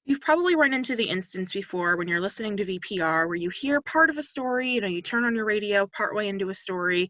You've probably run into the instance before when you're listening to VPR where you hear part of a story, you turn on your radio partway into a story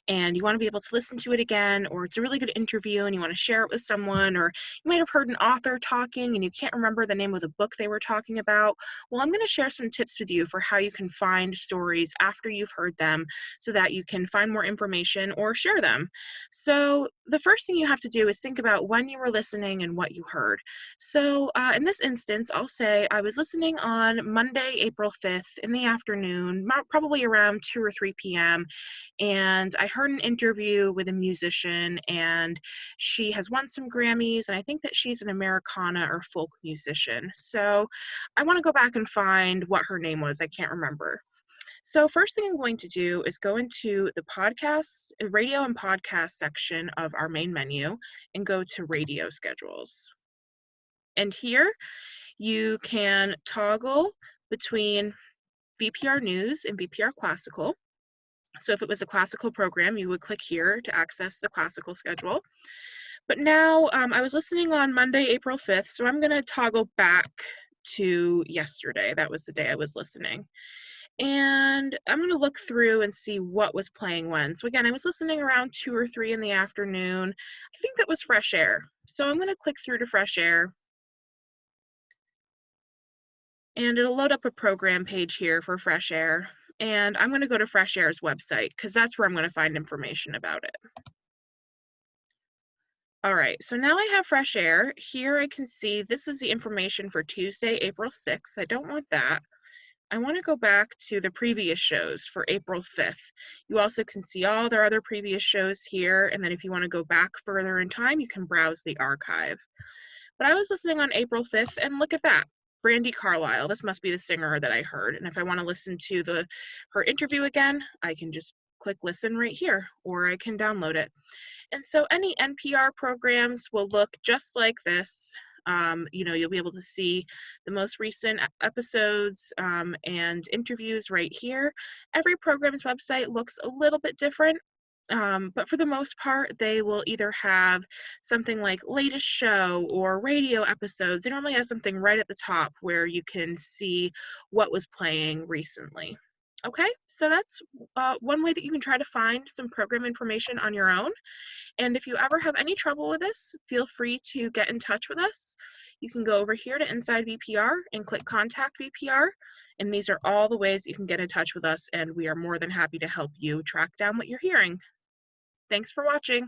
and you want to be able to listen to it again, or it's a really good interview and you want to share it with someone, or you might have heard an author talking and you can't remember the name of the book they were talking about. Well, I'm going to share some tips with you for how you can find stories after you've heard them so that you can find more information or share them. So the first thing you have to do is think about when you were listening and what you heard. So in this instance, I'll say I was listening on Monday, April 5th in the afternoon, probably around 2 or 3 p.m., and I heard an interview with a musician, and she has won some Grammys, and I think that she's an Americana or folk musician. So I want to go back and find what her name was. I can't remember. So first thing I'm going to do is go into the podcast, radio and podcast section of our main menu and go to radio schedules. And here you can toggle between VPR News and VPR Classical. So if it was a classical program, you would click here to access the classical schedule. But now I was listening on Monday, April 5th, so I'm going to toggle back to yesterday. That was the day I was listening. And I'm going to look through and see what was playing when. So again, I was listening around 2 or 3 in the afternoon. I think that was Fresh Air. So I'm going to click through to Fresh Air. And it'll load up a program page here for Fresh Air. And I'm going to go to Fresh Air's website because that's where I'm going to find information about it. All right, so now I have Fresh Air. Here I can see this is the information for Tuesday, April 6th. I don't want that. I want to go back to the previous shows for April 5th. You also can see all their other previous shows here. And then if you want to go back further in time, you can browse the archive. But I was listening on April 5th, and look at that. Brandi Carlile, this must be the singer that I heard. And if I want to listen to her interview again, I can just click listen right here, or I can download it. And so any NPR programs will look just like this. You'll be able to see the most recent episodes and interviews right here. Every program's website looks a little bit different. But for the most part, they will either have something like latest show or radio episodes. They normally have something right at the top where you can see what was playing recently. Okay, so that's one way that you can try to find some program information on your own. And if you ever have any trouble with this, feel free to get in touch with us. You can go over here to Inside VPR and click Contact VPR. And these are all the ways you can get in touch with us, and we are more than happy to help you track down what you're hearing. Thanks for watching.